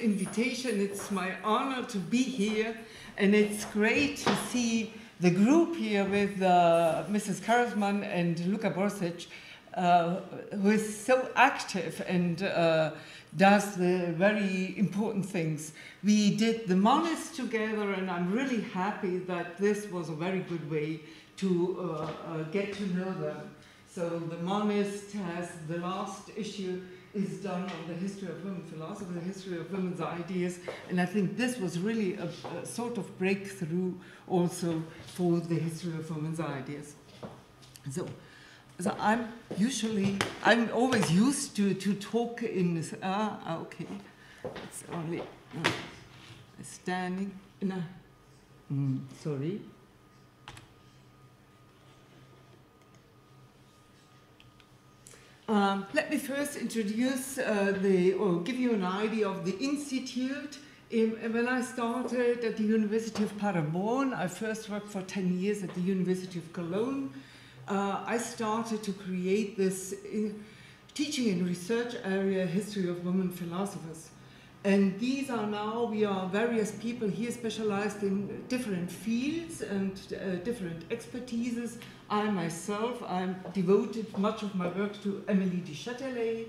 Invitation. It's my honor to be here, and it's great to see the group here with Mrs. Karsman and Luka Borsic, who is so active and does the very important things. We did the Monist together, and I'm really happy that this was a very good way to get to know them. So the Monist has the last issue is done on the history of women philosophy, the history of women's ideas, and I think this was really a sort of breakthrough also for the history of women's ideas. So I'm always used to talk in this, okay, it's only standing, sorry. Let me first introduce or give you an idea of the institute. When I started at the University of Paderbornu, I first worked for 10 years at the University of Cologne. I started to create this teaching and research area, history of women philosophers. And these are now, we are various people here specialized in different fields and different expertises. I myself, I'm devoted much of my work to Émilie du Châtelet,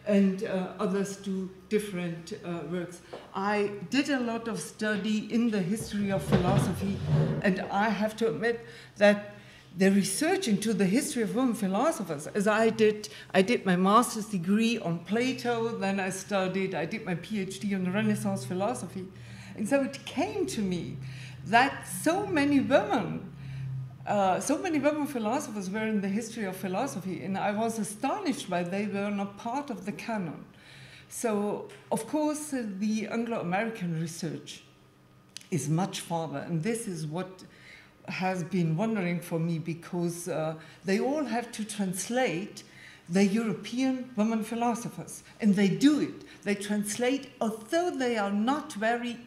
and others do different works. I did a lot of study in the history of philosophy, and I have to admit that the research into the history of women philosophers, as I did my master's degree on Plato, then I did my PhD on Renaissance philosophy. And so it came to me that so many women philosophers were in the history of philosophy, and I was astonished by they were not part of the canon. So, of course, the Anglo-American research is much farther, and this is what has been wondering for me, because they all have to translate the European women philosophers, and they do it. They translate, although they are not very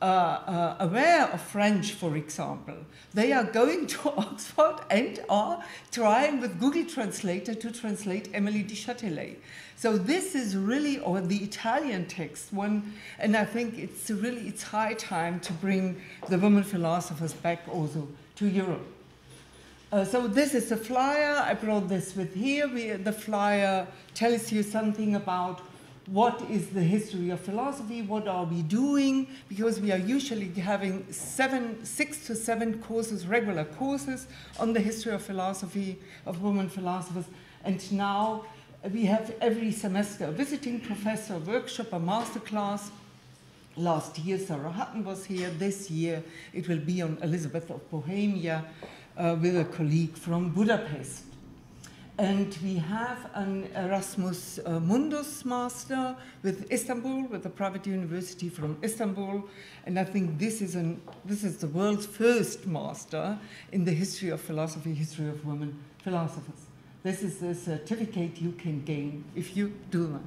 aware of French, for example. They are going to Oxford and are trying with Google Translator to translate Émilie du Châtelet. So this is really, or the Italian text one, and I think it's high time to bring the women philosophers back also to Europe. So this is the flyer. I brought this with here. The flyer tells you something about what is the history of philosophy, what are we doing, because we are usually having 6 to 7 courses, regular courses on the history of philosophy, of women philosophers, and now we have every semester a visiting professor, a workshop, a master class. Last year Sarah Hutton was here. This year it will be on Elizabeth of Bohemia with a colleague from Budapest. And we have an Erasmus Mundus master with Istanbul, with a private university from Istanbul. And I think this is the world's first master in the history of philosophy, history of women philosophers. This is the certificate you can gain if you do that.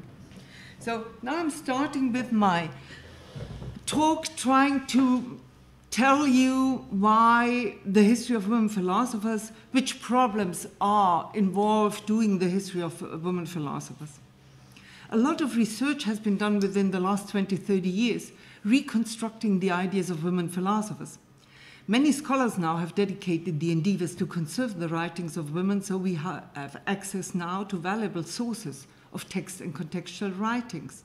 So now I'm starting with my talk, trying to tell you why the history of women philosophers, which problems are involved doing the history of women philosophers. A lot of research has been done within the last 20, 30 years, reconstructing the ideas of women philosophers. Many scholars now have dedicated the endeavors to conserve the writings of women, so we have access now to valuable sources of text and contextual writings.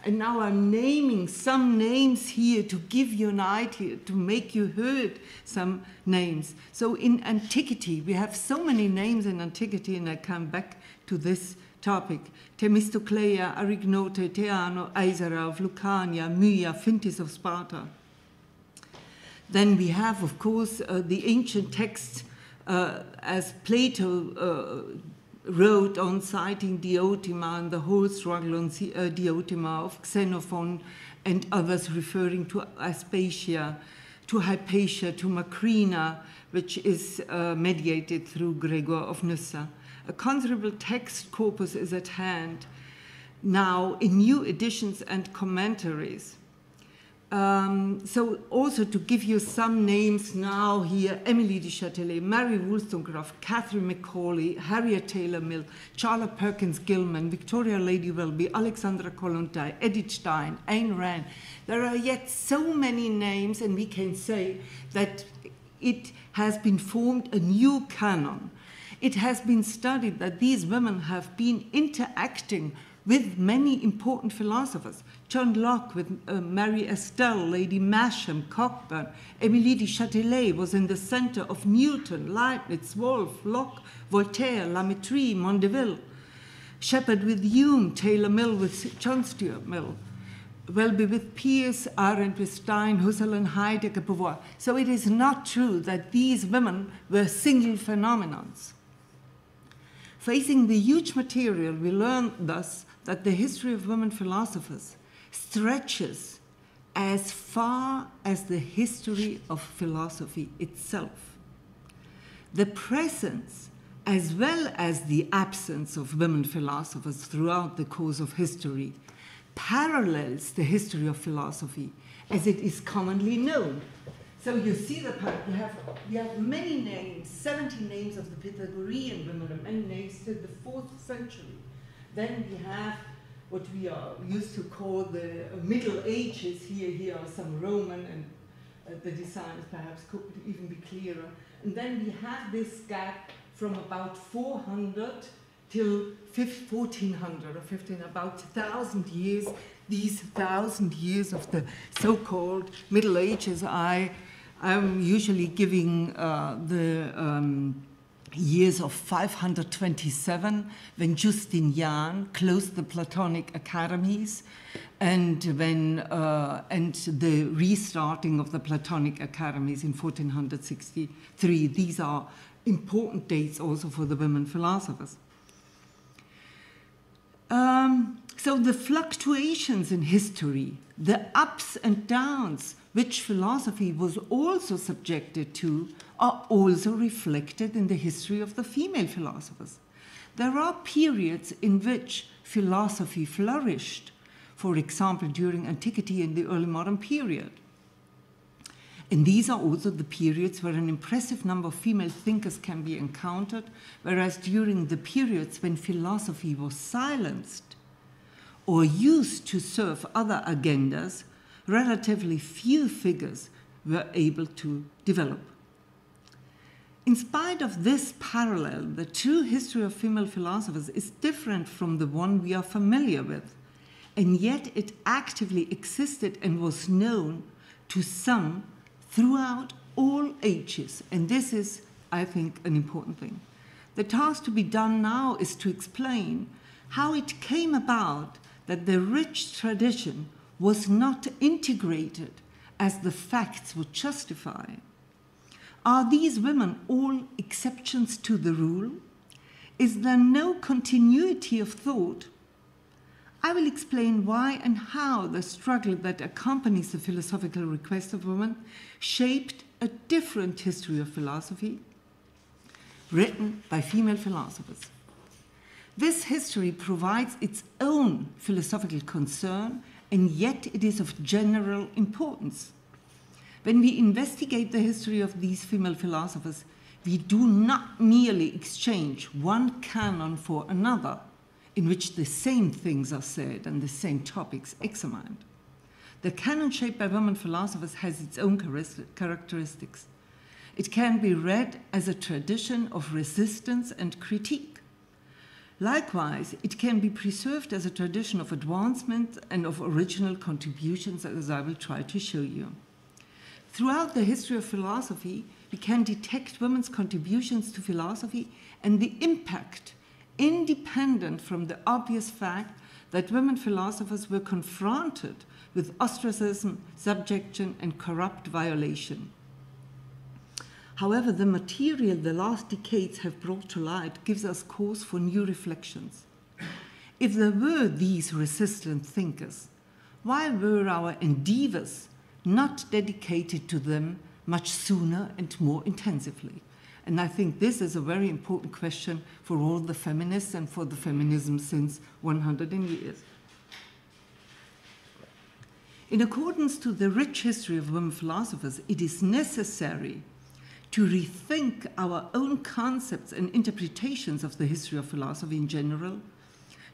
And now I'm naming some names here to give you an idea, to make you heard some names. So in antiquity, we have so many names in antiquity, and I come back to this topic. Themistoclea, Arignote, Theano, Aesara of Lucania, Myia, Fintis of Sparta. Then we have, of course, the ancient texts as Plato wrote on citing Diotima and the whole struggle on Diotima of Xenophon and others referring to Aspasia, to Hypatia, to Macrina, which is mediated through Gregor of Nyssa. A considerable text corpus is at hand now in new editions and commentaries. So also to give you some names now here, Emily de Châtelet, Mary Wollstonecraft, Catherine Macaulay, Harriet Taylor Mill, Charlotte Perkins Gilman, Victoria Lady Welby, Alexandra Kollontai, Edith Stein, Ayn Rand. There are yet so many names, and we can say that it has been formed a new canon. It has been studied that these women have been interacting with many important philosophers. John Locke with Mary Estelle, Lady Masham, Cockburn. Émilie de Châtelet was in the center of Newton, Leibniz, Wolff, Locke, Voltaire, La Mettrie, Mondeville. Shepard with Hume, Taylor Mill with John Stuart Mill. Welby with Peirce, Arendt with Stein, Husserl and Heidegger, Beauvoir. So it is not true that these women were single phenomenons. Facing the huge material, we learn thus that the history of women philosophers stretches as far as the history of philosophy itself. The presence as well as the absence of women philosophers throughout the course of history parallels the history of philosophy as it is commonly known. So you see we have many names, 70 names of the Pythagorean women, and many names till the 4th century. Then we have what we are used to call the Middle Ages. Here are some Roman, and the designs perhaps could even be clearer. And then we have this gap from about 400 till 1400 or 15, about 1,000 years. These 1,000 years of the so-called Middle Ages, I'm usually giving the years of 527, when Justinian closed the Platonic academies, and the restarting of the Platonic academies in 1463. These are important dates also for the women philosophers. So the fluctuations in history, the ups and downs which philosophy was also subjected to, are also reflected in the history of the female philosophers. There are periods in which philosophy flourished, for example, during antiquity and the early modern period. And these are also the periods where an impressive number of female thinkers can be encountered, whereas during the periods when philosophy was silenced or used to serve other agendas, relatively few figures were able to develop. In spite of this parallel, the true history of female philosophers is different from the one we are familiar with, and yet it actively existed and was known to some throughout all ages, and this is, I think, an important thing. The task to be done now is to explain how it came about that the rich tradition was not integrated as the facts would justify. Are these women all exceptions to the rule? Is there no continuity of thought? I will explain why and how the struggle that accompanies the philosophical request of women shaped a different history of philosophy written by female philosophers. This history provides its own philosophical concern, and yet it is of general importance. When we investigate the history of these female philosophers, we do not merely exchange one canon for another, in which the same things are said and the same topics examined. The canon shaped by women philosophers has its own characteristics. It can be read as a tradition of resistance and critique. Likewise, it can be preserved as a tradition of advancement and of original contributions, as I will try to show you. Throughout the history of philosophy, we can detect women's contributions to philosophy and the impact, independent from the obvious fact that women philosophers were confronted with ostracism, subjection, and corrupt violation. However, the material the last decades have brought to light gives us cause for new reflections. If there were these resistant thinkers, why were our endeavors not dedicated to them much sooner and more intensively? And I think this is a very important question for all the feminists and for the feminism since 100 years. In accordance to the rich history of women philosophers, it is necessary to rethink our own concepts and interpretations of the history of philosophy in general,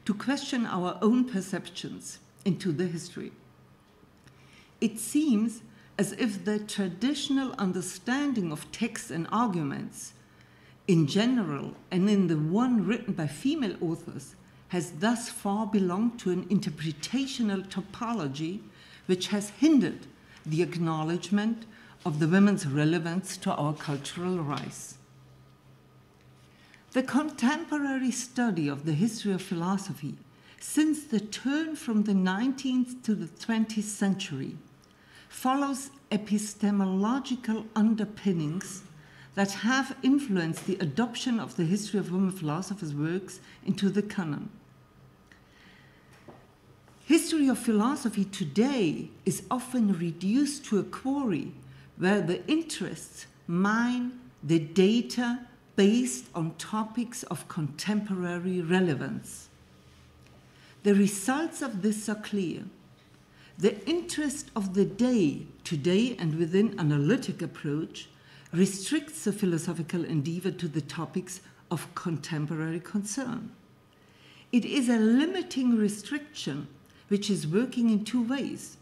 to question our own perceptions into the history. It seems as if the traditional understanding of texts and arguments in general, and in the one written by female authors, has thus far belonged to an interpretational topology which has hindered the acknowledgement of the women's relevance to our cultural rise. The contemporary study of the history of philosophy since the turn from the 19th to the 20th century follows epistemological underpinnings that have influenced the adoption of the history of women philosophers' works into the canon. History of philosophy today is often reduced to a quarry where the interests mine the data based on topics of contemporary relevance. The results of this are clear. The interest of the day, today and within analytic approach, restricts the philosophical endeavor to the topics of contemporary concern. It is a limiting restriction which is working in two ways.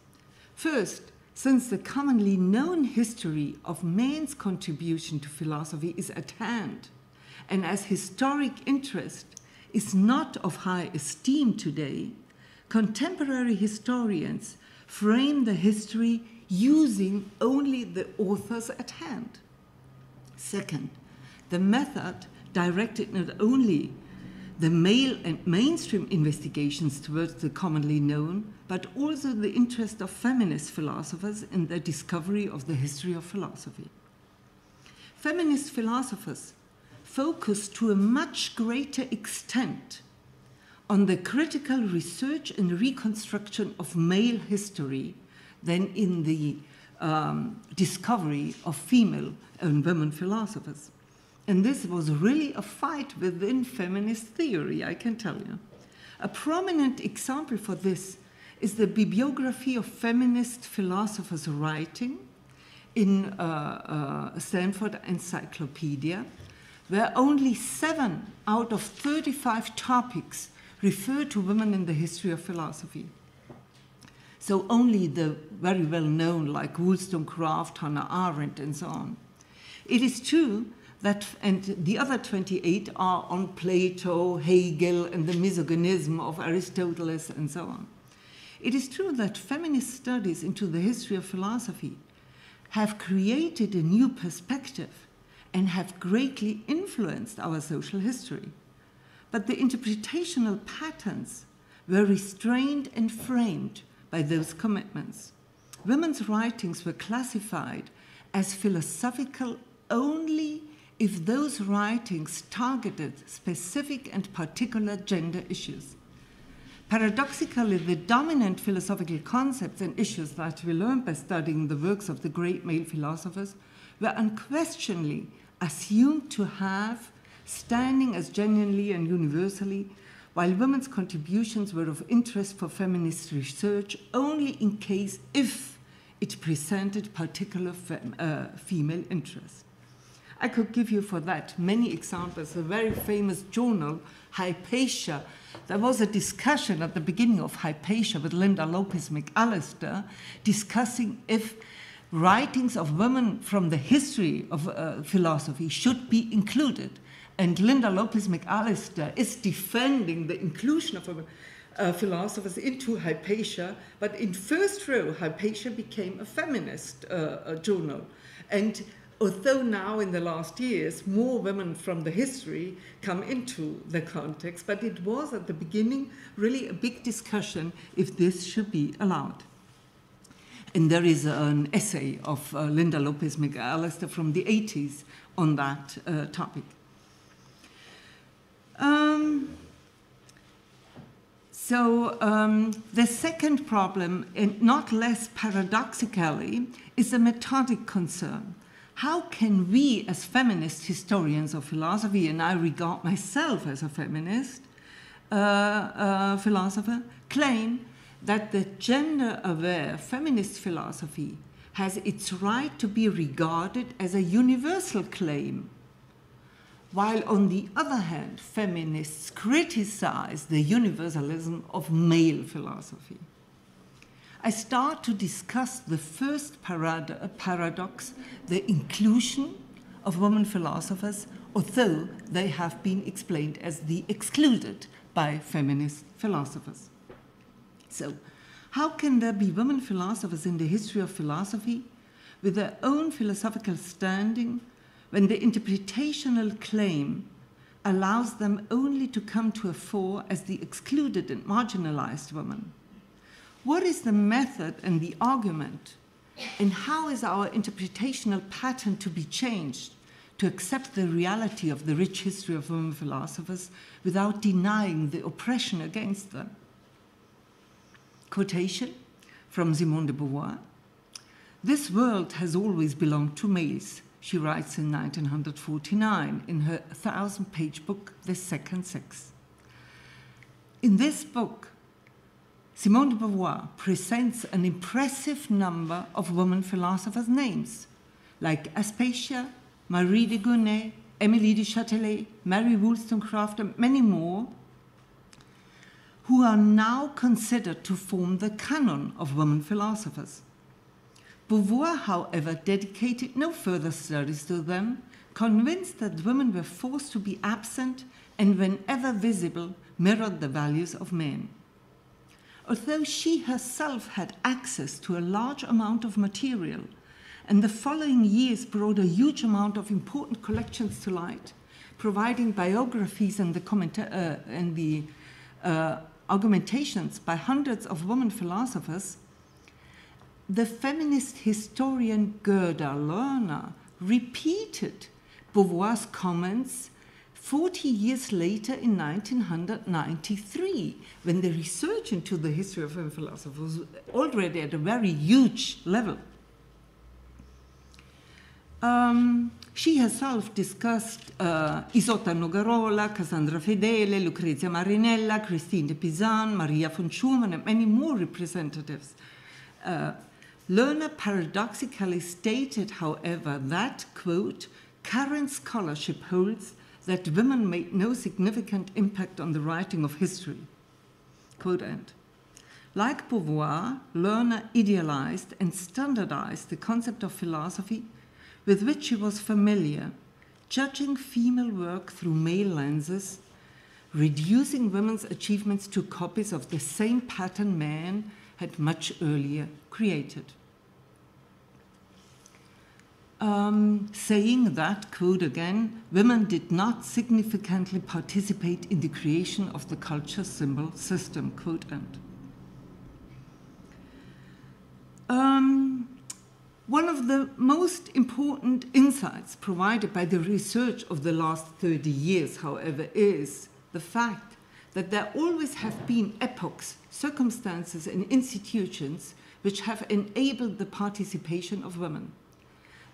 First, since the commonly known history of man's contribution to philosophy is at hand, and as historic interest is not of high esteem today, contemporary historians frame the history using only the authors at hand. Second, the method directed not only the male and mainstream investigations towards the commonly known, but also the interest of feminist philosophers in the discovery of the history of philosophy. Feminist philosophers focus to a much greater extent on the critical research and reconstruction of male history than in the discovery of female and women philosophers. And this was really a fight within feminist theory, I can tell you. A prominent example for this is the bibliography of feminist philosophers' writing in Stanford Encyclopedia, where only 7 out of 35 topics refer to women in the history of philosophy. So only the very well-known, like Wollstonecraft, Hannah Arendt, and so on. It is true that, and the other 28 are on Plato, Hegel, and the misogynism of Aristotle, and so on. It is true that feminist studies into the history of philosophy have created a new perspective and have greatly influenced our social history. But the interpretational patterns were restrained and framed by those commitments. Women's writings were classified as philosophical only if those writings targeted specific and particular gender issues. Paradoxically, the dominant philosophical concepts and issues that we learned by studying the works of the great male philosophers were unquestionably assumed to have standing as genuinely and universally, while women's contributions were of interest for feminist research only in case if it presented particular female interest. I could give you for that many examples. A very famous journal, Hypatia. There was a discussion at the beginning of Hypatia with Linda Lopez McAllister discussing if writings of women from the history of philosophy should be included. And Linda Lopez McAllister is defending the inclusion of philosophers into Hypatia, but in first row, Hypatia became a feminist journal. And although now in the last years, more women from the history come into the context, but it was at the beginning really a big discussion if this should be allowed. And there is an essay of Linda Lopez McAllister from the 80s on that topic. The second problem, and not less paradoxically, is a methodic concern. How can we, as feminist historians of philosophy, and I regard myself as a feminist philosopher, claim that the gender-aware feminist philosophy has its right to be regarded as a universal claim, while on the other hand, feminists criticize the universalism of male philosophy. I start to discuss the first paradox, the inclusion of women philosophers, although they have been explained as the excluded by feminist philosophers. So, how can there be women philosophers in the history of philosophy with their own philosophical standing when the interpretational claim allows them only to come to a fore as the excluded and marginalized woman? What is the method and the argument, and how is our interpretational pattern to be changed to accept the reality of the rich history of women philosophers without denying the oppression against them? Quotation from Simone de Beauvoir. "This world has always belonged to males," she writes in 1949 in her 1,000-page book, The Second Sex. In this book, Simone de Beauvoir presents an impressive number of women philosophers' names, like Aspasia, Marie de Gournay, Émilie de Châtelet, Mary Wollstonecraft, and many more, who are now considered to form the canon of women philosophers. Beauvoir, however, dedicated no further studies to them, convinced that women were forced to be absent and, whenever visible, mirrored the values of men. Although she herself had access to a large amount of material, and the following years brought a huge amount of important collections to light, providing biographies and the argumentations by hundreds of women philosophers, the feminist historian Gerda Lerner repeated Beauvoir's comments 40 years later in 1993, when the research into the history of women philosophy was already at a very huge level. She herself discussed Isotta Nogarola, Cassandra Fedele, Lucrezia Marinella, Christine de Pizan, Maria von Schumann, and many more representatives. Lerner paradoxically stated, however, that, quote, "current scholarship holds that women made no significant impact on the writing of history," quote end. Like Beauvoir, Lerner idealized and standardized the concept of philosophy with which she was familiar, judging female work through male lenses, reducing women's achievements to copies of the same pattern men had much earlier created. Saying that, quote again, "women did not significantly participate in the creation of the culture symbol system," quote end. One of the most important insights provided by the research of the last 30 years, however, is the fact that there always have been epochs, circumstances, and institutions which have enabled the participation of women.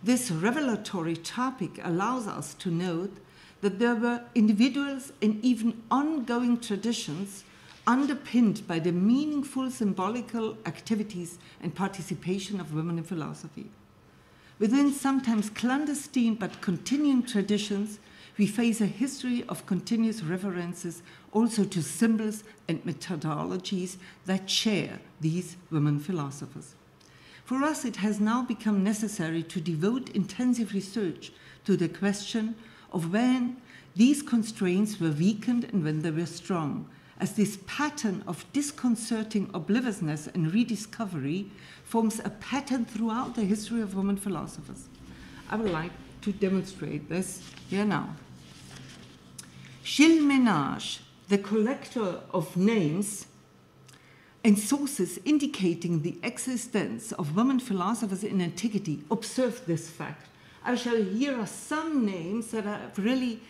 This revelatory topic allows us to note that there were individuals and even ongoing traditions underpinned by the meaningful symbolical activities and participation of women in philosophy. Within sometimes clandestine but continuing traditions, we face a history of continuous references also to symbols and methodologies that share these women philosophers. For us, it has now become necessary to devote intensive research to the question of when these constraints were weakened and when they were strong, as this pattern of disconcerting obliviousness and rediscovery forms a pattern throughout the history of women philosophers. I would like to demonstrate this here now. Gilles Ménage, the collector of names and sources indicating the existence of women philosophers in antiquity, observed this fact. Here are some names that are really,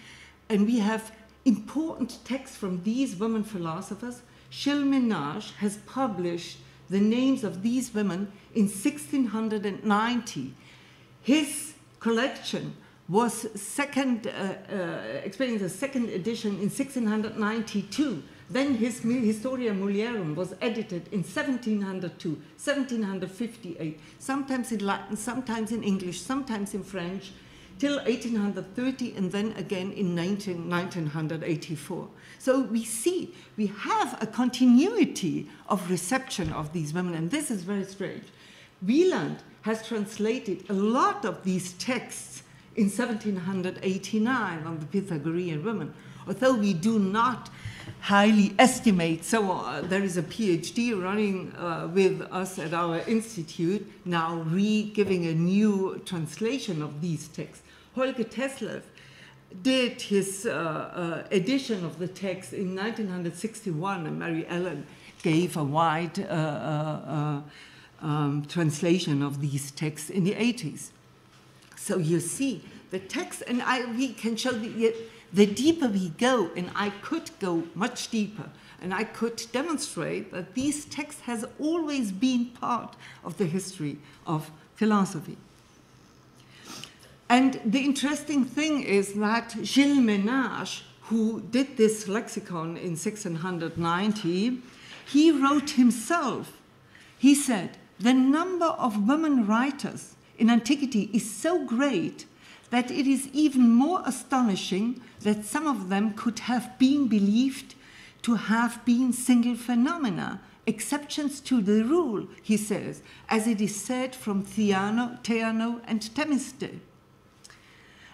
and we have important texts from these women philosophers. Gilles Ménage has published the names of these women in 1690. His collection was experienced a second edition in 1692. Then his Historia Mulierum was edited in 1702, 1758, sometimes in Latin, sometimes in English, sometimes in French, till 1830, and then again in 1984. So we see, we have a continuity of reception of these women, and this is very strange. Wieland has translated a lot of these texts in 1789 on the Pythagorean women, although we do not highly estimate. So there is a PhD running with us at our institute, now giving a new translation of these texts. Holger Teslev did his edition of the text in 1961, and Mary Ellen gave a wide translation of these texts in the 80s. So you see, the text, and we can show the deeper we go, and I could go much deeper, and I could demonstrate that these texts has always been part of the history of philosophy. And the interesting thing is that Gilles Ménage, who did this lexicon in 1690, he wrote himself, he said, the number of women writers in antiquity is so great that it is even more astonishing that some of them could have been believed to have been single phenomena, exceptions to the rule, he says, as it is said from Theano and Themiste.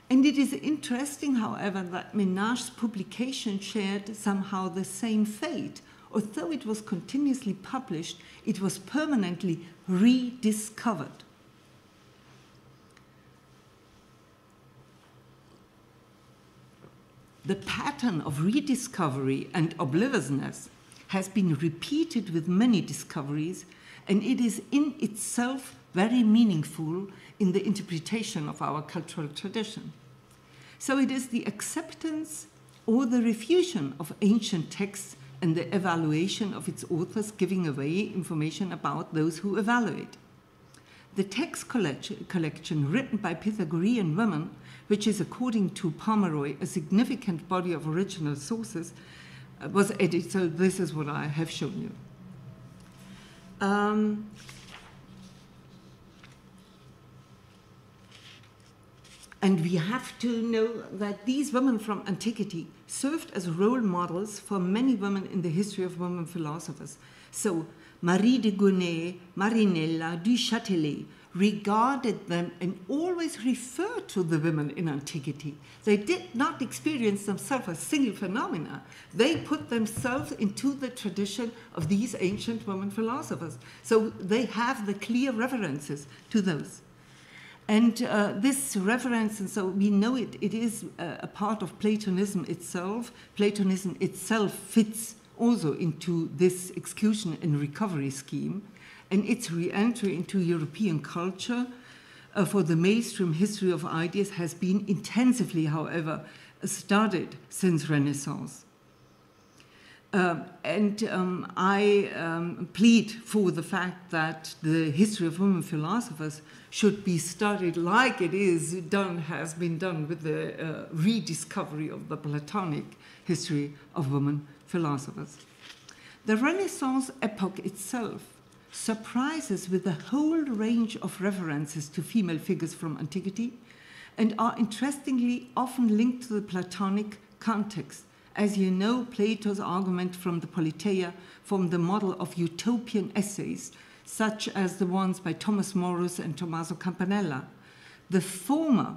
And it is interesting, however, that Ménage's publication shared somehow the same fate. Although it was continuously published, it was permanently rediscovered. The pattern of rediscovery and obliviousness has been repeated with many discoveries, and it is in itself very meaningful in the interpretation of our cultural tradition. So it is the acceptance or the refusion of ancient texts and the evaluation of its authors giving away information about those who evaluate. The text collection written by Pythagorean women, which is according to Pomeroy a significant body of original sources, was edited. So this is what I have shown you. And we have to know that these women from antiquity served as role models for many women in the history of women philosophers. So Marie de Gournay, Marinella, du Châtelet regarded them and always referred to the women in antiquity. They did not experience themselves as single phenomena. They put themselves into the tradition of these ancient women philosophers. So they have the clear references to those. And this reference, and so we know it is a part of Platonism itself. Platonism itself fits also into this exclusion and recovery scheme, and its re-entry into European culture for the mainstream history of ideas has been intensively, however, studied since Renaissance. I plead for the fact that the history of women philosophers should be studied like it has been done with the rediscovery of the Platonic history of women philosophers. The Renaissance epoch itself surprises with a whole range of references to female figures from antiquity and are interestingly often linked to the Platonic context. As you know, Plato's argument from the Politeia formed the model of utopian essays, such as the ones by Thomas Morus and Tommaso Campanella. The former,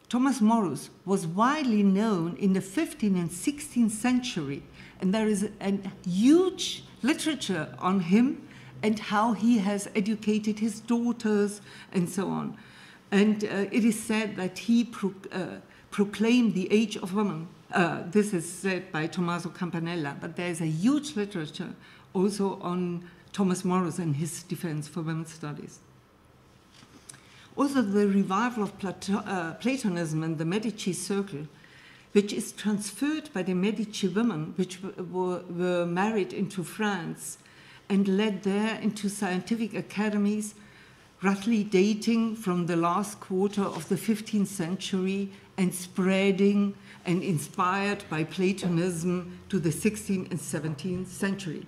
Thomas Morus, was widely known in the 15th and 16th century, and there is a huge literature on him and how he has educated his daughters and so on. And it is said that he proclaimed the age of women. This is said by Tommaso Campanella, but there is a huge literature also on Thomas Morus and his defense for women's studies. Also, the revival of Platonism in the Medici circle, which is transferred by the Medici women, which were married into France and led there into scientific academies, roughly dating from the last quarter of the 15th century and spreading and inspired by Platonism to the 16th and 17th century.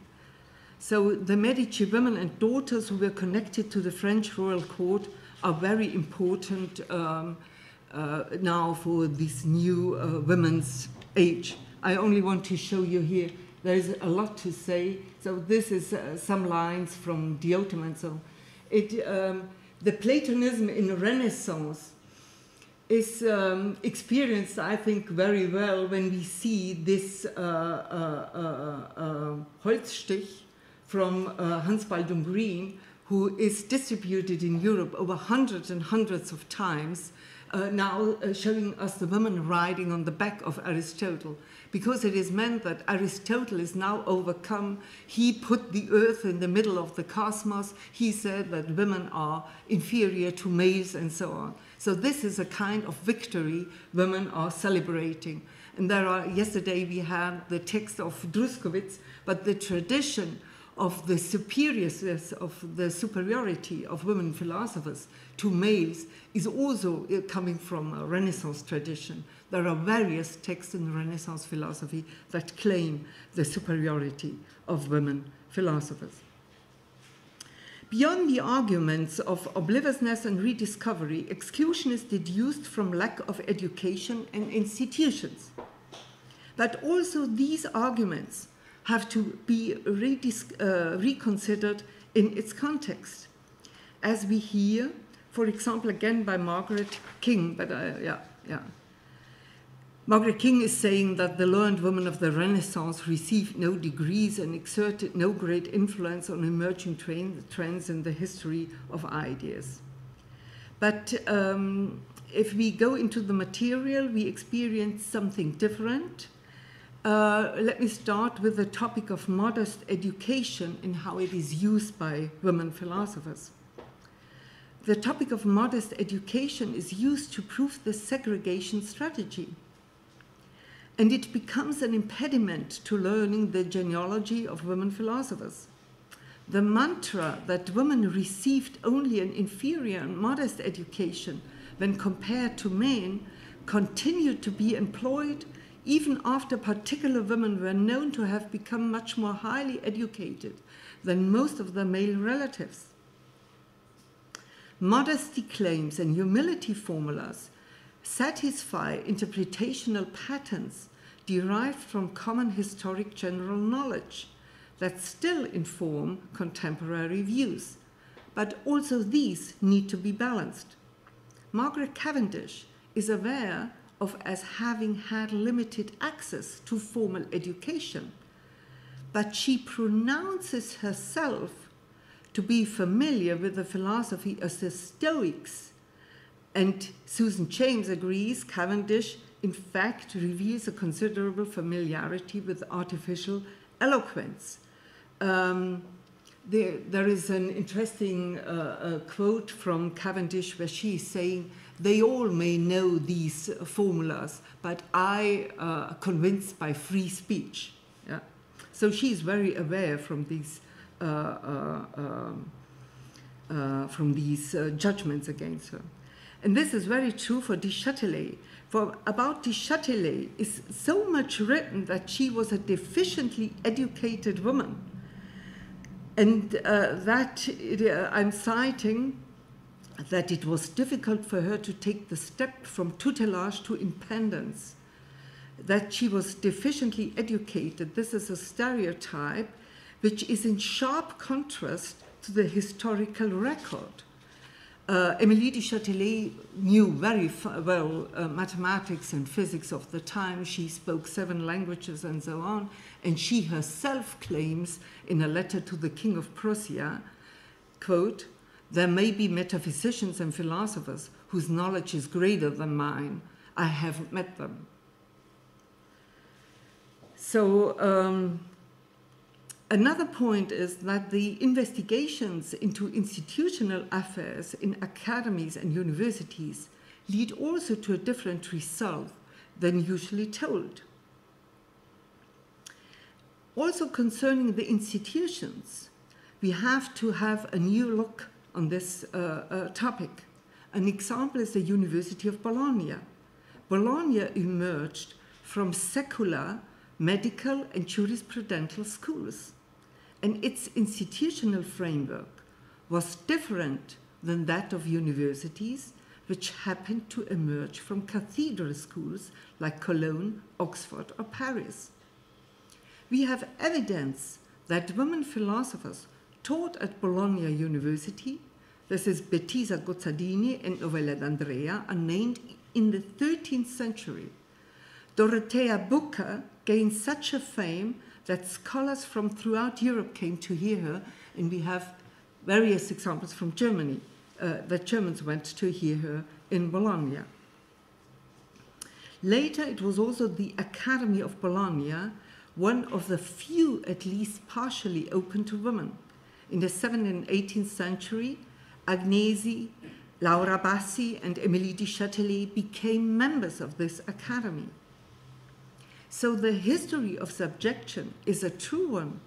So the Medici women and daughters who were connected to the French royal court are very important now for this new women's age. I only want to show you here, there is a lot to say. So this is some lines from the Ottoman. So the Platonism in the Renaissance is experienced, I think, very well when we see this Holzstich from Hans Baldung Green, who is distributed in Europe over hundreds and hundreds of times, now showing us the woman riding on the back of Aristotle, because it is meant that Aristotle is now overcome. He put the earth in the middle of the cosmos. He said that women are inferior to males and so on. So this is a kind of victory women are celebrating. And yesterday we had the text of Druskowitz, but the tradition of the superiorness, of the superiority of women philosophers to males is also coming from a Renaissance tradition. There are various texts in Renaissance philosophy that claim the superiority of women philosophers. Beyond the arguments of obliviousness and rediscovery, exclusion is deduced from lack of education and institutions. But also these arguments have to be reconsidered in its context, as we hear, for example, again by Margaret King. Margaret King is saying that the learned women of the Renaissance received no degrees and exerted no great influence on emerging trends in the history of ideas. But if we go into the material, we experience something different. Let me start with the topic of modest education and how it is used by women philosophers. The topic of modest education is used to prove the segregation strategy. And it becomes an impediment to learning the genealogy of women philosophers. The mantra that women received only an inferior and modest education when compared to men continued to be employed even after particular women were known to have become much more highly educated than most of their male relatives. Modesty claims and humility formulas satisfy interpretational patterns derived from common historic general knowledge that still inform contemporary views, but also these need to be balanced. Margaret Cavendish is aware of as having had limited access to formal education, but she pronounces herself to be familiar with the philosophy of the Stoics. And Susan James agrees Cavendish, in fact, reveals a considerable familiarity with artificial eloquence. There is an interesting quote from Cavendish where she is saying, "They all may know these formulas, but I convinced by free speech." Yeah? So she is very aware from these judgments against her. And this is very true for Du Châtelet. For about Du Châtelet is so much written that she was a deficiently educated woman. And I'm citing that it was difficult for her to take the step from tutelage to independence, that she was deficiently educated. This is a stereotype which is in sharp contrast to the historical record. Émilie du Châtelet knew very well mathematics and physics of the time. She spoke 7 languages and so on. And she herself claims in a letter to the King of Prussia, quote, "There may be metaphysicians and philosophers whose knowledge is greater than mine. I haven't met them." So another point is that the investigations into institutional affairs in academies and universities lead also to a different result than usually told. Also concerning the institutions, we have to have a new look on this topic. An example is the University of Bologna. Bologna emerged from secular, medical, and jurisprudential schools, and its institutional framework was different than that of universities, which happened to emerge from cathedral schools like Cologne, Oxford, or Paris. We have evidence that women philosophers taught at Bologna University, this is Betisa Gozzadini and Novella d'Andrea, are named in the 13th century. Dorothea Bucca gained such a fame that scholars from throughout Europe came to hear her, and we have various examples from Germany that Germans went to hear her in Bologna. Later, it was also the Academy of Bologna, one of the few at least partially open to women. In the 17th and 18th century, Agnesi, Laura Bassi, and Emilie du Châtelet became members of this academy. So the history of subjection is a true one,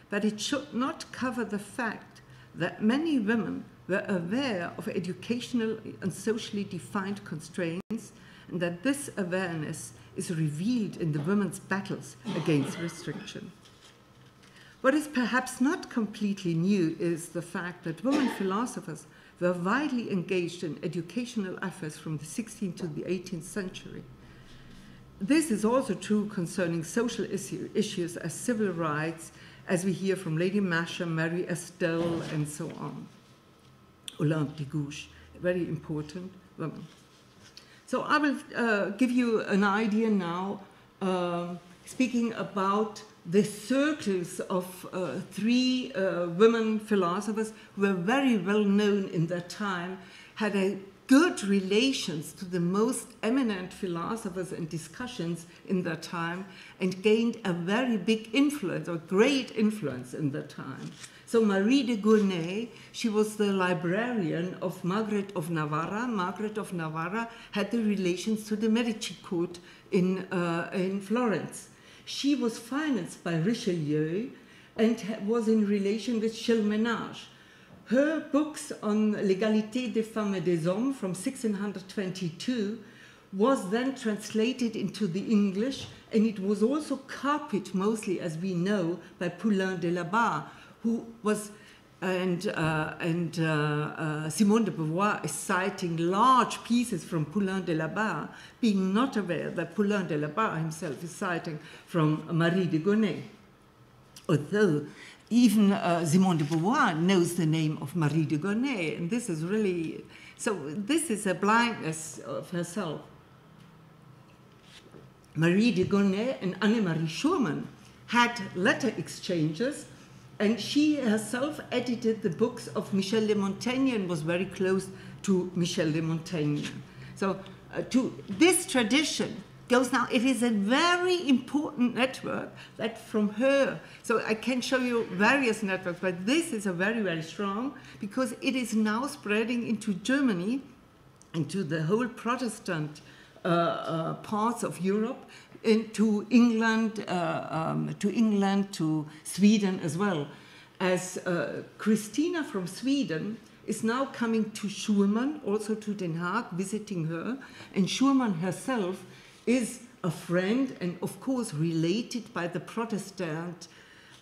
but it should not cover the fact that many women were aware of educational and socially defined constraints, and that this awareness is revealed in the women's battles against restriction. What is perhaps not completely new is the fact that women philosophers were widely engaged in educational efforts from the 16th to the 18th century. This is also true concerning social issues as civil rights, as we hear from Lady Masham, Mary Estelle, and so on. Olympe de Gouges, very important woman. So I will give you an idea now, speaking about the circles of three women philosophers who were very well known in their time, had a good relations to the most eminent philosophers and discussions in their time, and gained a very big influence, or great influence in their time. So Marie de Gournay, she was the librarian of Margaret of Navarra. Margaret of Navarra had the relations to the Medici court in Florence. She was financed by Richelieu and was in relation with Chilmenage. Her books on l'égalité des femmes et des hommes from 1622 was then translated into the English, and it was also copied mostly, as we know, by Poulain de la Barre, who was, and Simone de Beauvoir is citing large pieces from Poulain de la Barre, being not aware that Poulain de la Barre himself is citing from Marie de Gournay. Although even Simone de Beauvoir knows the name of Marie de Gournay, and this is really, so this is a blindness of herself. Marie de Gournay and Annemarie Schurman had letter exchanges, and she herself edited the books of Michel de Montaigne and was very close to Michel de Montaigne. So to this tradition goes now, it is a very important network that from her, so I can show you various networks, but this is a very, very strong, because it is now spreading into Germany, into the whole Protestant parts of Europe, to England, to Sweden as well. As Christina from Sweden is now coming to Schurman, also to Den Haag, visiting her, and Schurman herself is a friend and of course related by the Protestant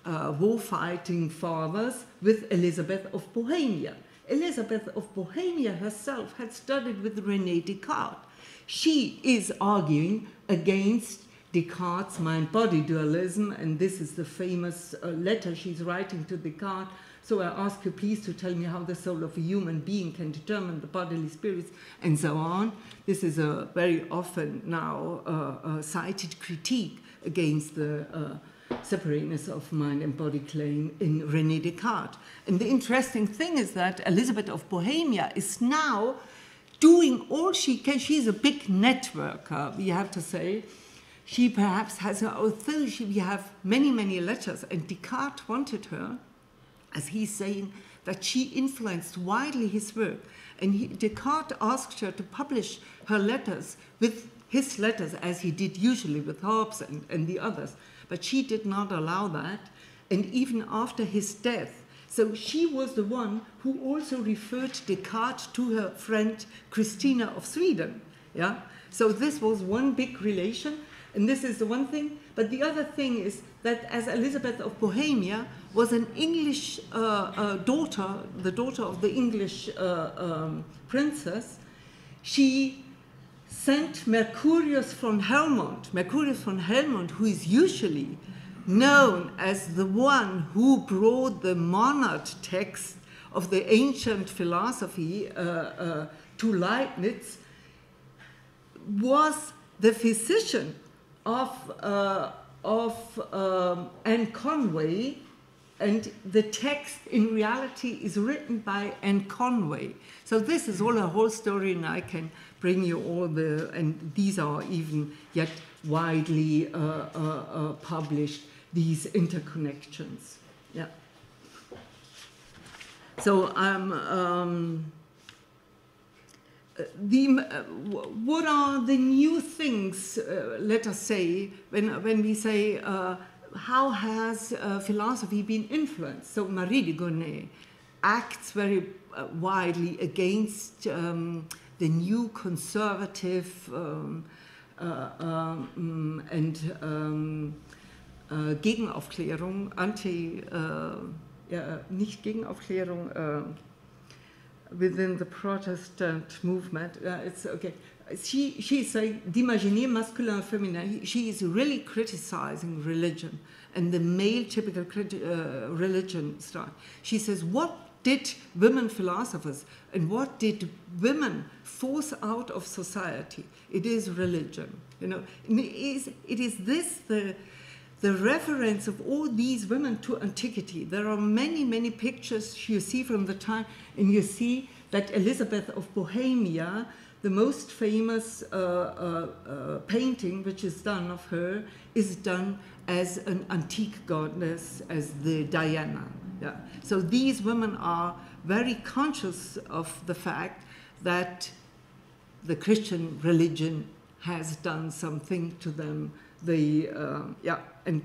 war-fighting fathers with Elizabeth of Bohemia. Elizabeth of Bohemia herself had studied with René Descartes. She is arguing against Descartes' mind-body dualism, and this is the famous letter she's writing to Descartes. So I ask you please to tell me how the soul of a human being can determine the bodily spirits, and so on. This is a very often now cited critique against the separateness of mind and body claim in René Descartes. And the interesting thing is that Elizabeth of Bohemia is now doing all she can. She's a big networker, we have to say. She perhaps has her, although we have many, many letters, and Descartes wanted her, as he's saying, that she influenced widely his work. And Descartes asked her to publish her letters with his letters, as he did usually with Hobbes and the others. But she did not allow that. And even after his death, So she was the one who also referred Descartes to her friend Christina of Sweden. Yeah? So this was one big relation, and this is the one thing. But the other thing is that as Elizabeth of Bohemia was an English daughter, the daughter of the English princess, she sent Mercurius von Helmont, who is usually known as the one who brought the monad text of the ancient philosophy to Leibniz, was the physician of Anne Conway, and the text in reality is written by Anne Conway. So this is all a whole story, and I can bring you all and these are even yet widely published, these interconnections. Yeah. So what are the new things, let us say, when we say, how has philosophy been influenced? So Marie de Gournay acts very widely against the new conservative and Gegenaufklärung, nicht Gegenaufklärung, within the Protestant movement. It's okay. She's saying d'imaginer masculin féminin. She is really criticizing religion and the male typical religion style. She says, what did women philosophers and what did women force out of society? It is religion. You know, it is this the reference of all these women to antiquity. There are many, many pictures you see from the time, and you see that Elizabeth of Bohemia, the most famous painting which is done of her, is done as an antique goddess, as the Diana. Yeah. So these women are very conscious of the fact that the Christian religion has done something to them. They, and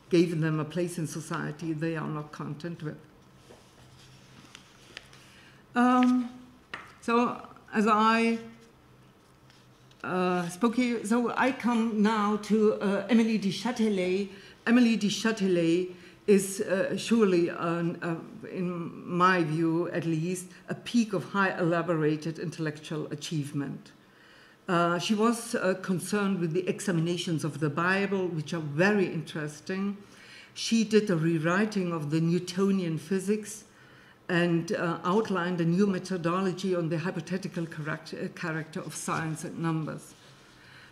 gave them a place in society they are not content with. So as I spoke here, so I come now to Émilie du Châtelet. Émilie du Châtelet is surely, in my view at least, a peak of high elaborated intellectual achievement. She was concerned with the examinations of the Bible, which are very interesting. She did a rewriting of the Newtonian physics and outlined a new methodology on the hypothetical character of science and numbers.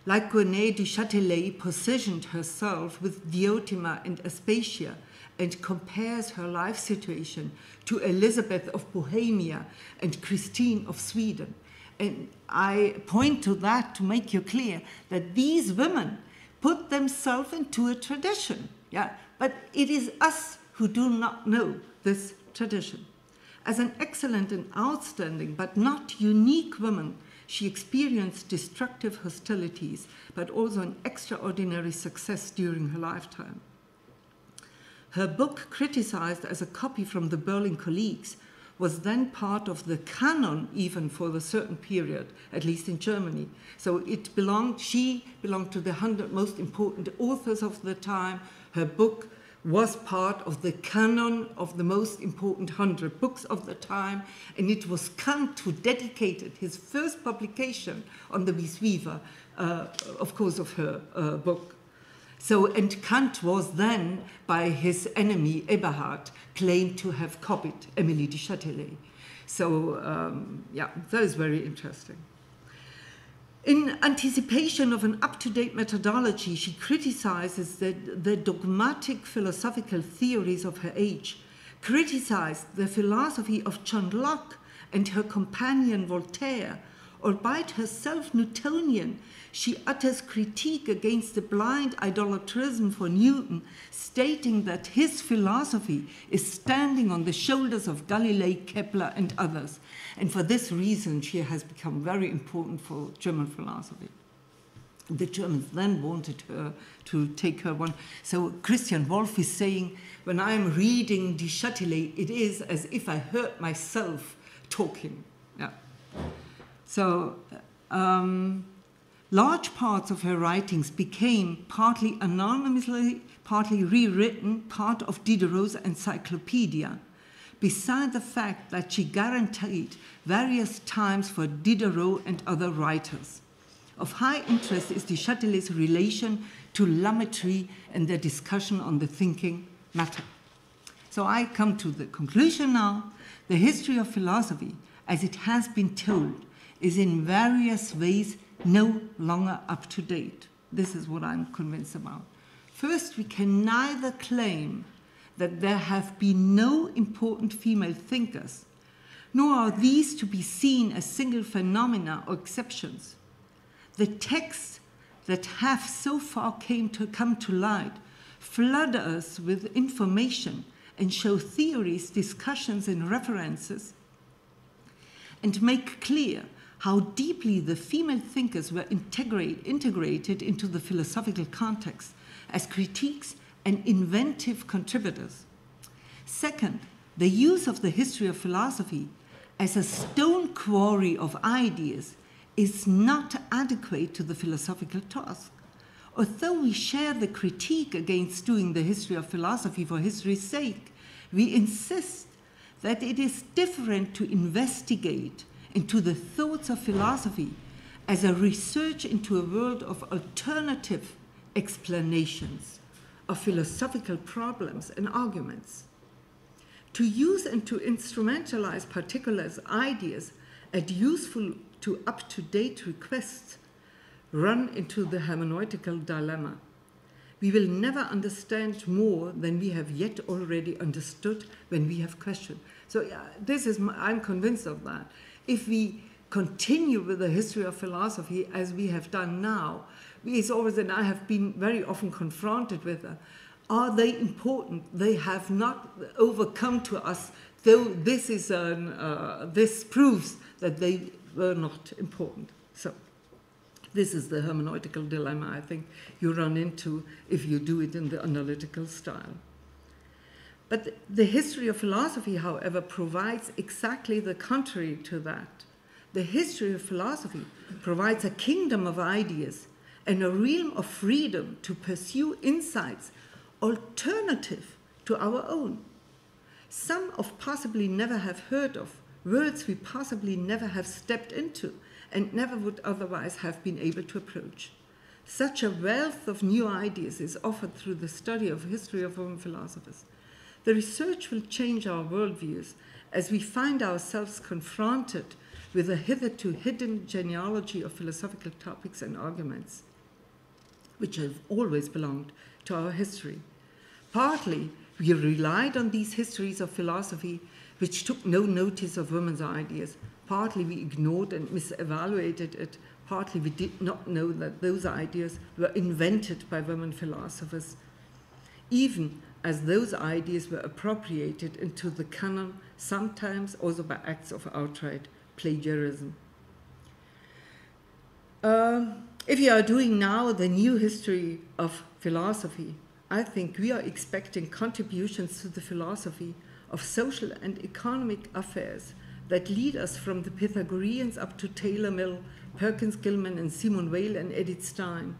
Like Gournay, du Châtelet positioned herself with Diotima and Aspasia and compares her life situation to Elizabeth of Bohemia and Christine of Sweden. And I point to that to make you clear that these women put themselves into a tradition. Yeah? But it is us who do not know this tradition. As an excellent and outstanding but not unique woman, she experienced destructive hostilities, but also an extraordinary success during her lifetime. Her book, criticized as a copy from the Berlin Colleagues, was then part of the canon even for a certain period, at least in Germany. So she belonged to the 100 most important authors of the time. Her book was part of the canon of the most important 100 books of the time, and it was Kant who dedicated his first publication on the vis viva, of course, of her book. So, and Kant was then, by his enemy Eberhard, claimed to have copied Émilie du Châtelet. So, that is very interesting. In anticipation of an up-to-date methodology, she criticizes the dogmatic philosophical theories of her age, criticized the philosophy of John Locke and her companion Voltaire. Albeit herself Newtonian, she utters critique against the blind idolatrism for Newton, stating that his philosophy is standing on the shoulders of Galilei, Kepler, and others. And for this reason, she has become very important for German philosophy. The Germans then wanted her to take her one. So Christian Wolff is saying, when I'm reading Du Châtelet, it is as if I heard myself talking. Yeah. So large parts of her writings became partly anonymously, partly rewritten, part of Diderot's encyclopedia, beside the fact that she guaranteed various times for Diderot and other writers. Of high interest is Du Châtelet's relation to La Métrie and their discussion on the thinking matter. So I come to the conclusion now. The history of philosophy, as it has been told, is in various ways no longer up to date. This is what I'm convinced about. First, we can neither claim that there have been no important female thinkers, nor are these to be seen as single phenomena or exceptions. The texts that have so far come to light flood us with information and show theories, discussions, and references, and make clear how deeply the female thinkers were integrated into the philosophical context as critiques and inventive contributors. Second, the use of the history of philosophy as a stone quarry of ideas is not adequate to the philosophical task. Although we share the critique against doing the history of philosophy for history's sake, we insist that it is different to investigate into the thoughts of philosophy as a research into a world of alternative explanations of philosophical problems and arguments. To use and to instrumentalize particular ideas as useful to up-to-date requests run into the hermeneutical dilemma. We will never understand more than we have yet already understood when we have questioned. So I'm convinced of that. If we continue with the history of philosophy as we have done now, it's always, and I have been very often confronted with are they important? They have not overcome to us, though this proves that they were not important. So this is the hermeneutical dilemma I think you run into if you do it in the analytical style. But the history of philosophy, however, provides exactly the contrary to that. The history of philosophy provides a kingdom of ideas and a realm of freedom to pursue insights alternative to our own. Some of possibly never have heard of, worlds we possibly never have stepped into and never would otherwise have been able to approach. Such a wealth of new ideas is offered through the study of history of women philosophers. The research will change our worldviews as we find ourselves confronted with a hitherto hidden genealogy of philosophical topics and arguments, which have always belonged to our history. Partly, we relied on these histories of philosophy, which took no notice of women's ideas. Partly, we ignored and misevaluated it. Partly, we did not know that those ideas were invented by women philosophers, even as those ideas were appropriated into the canon, sometimes also by acts of outright plagiarism. If you are doing now the new history of philosophy, I think we are expecting contributions to the philosophy of social and economic affairs that lead us from the Pythagoreans up to Taylor Mill, Perkins Gilman, and Simone Weil and Edith Stein.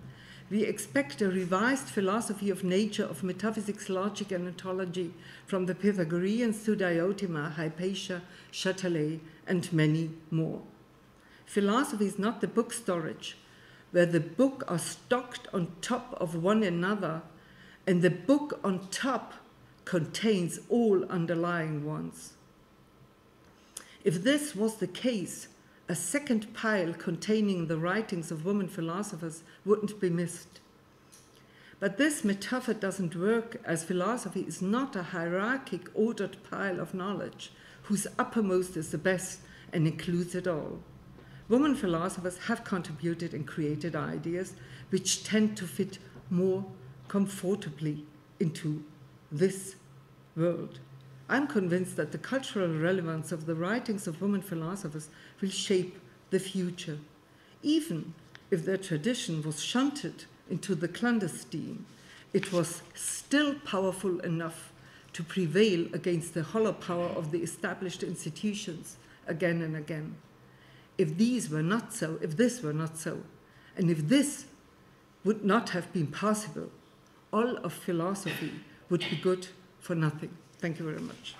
We expect a revised philosophy of nature, of metaphysics, logic, and ontology from the Pythagoreans to Diotima, Hypatia, Châtelet, and many more. Philosophy is not the book storage, where the books are stocked on top of one another, and the book on top contains all underlying ones. If this was the case, a second pile containing the writings of women philosophers wouldn't be missed. But this metaphor doesn't work, as philosophy is not a hierarchic, ordered pile of knowledge whose uppermost is the best and includes it all. Women philosophers have contributed and created ideas which tend to fit more comfortably into this world. I'm convinced that the cultural relevance of the writings of women philosophers will shape the future, even if their tradition was shunted into the clandestine, it was still powerful enough to prevail against the hollow power of the established institutions again and again. If this were not so, and if this would not have been possible, all of philosophy would be good for nothing. Thank you very much.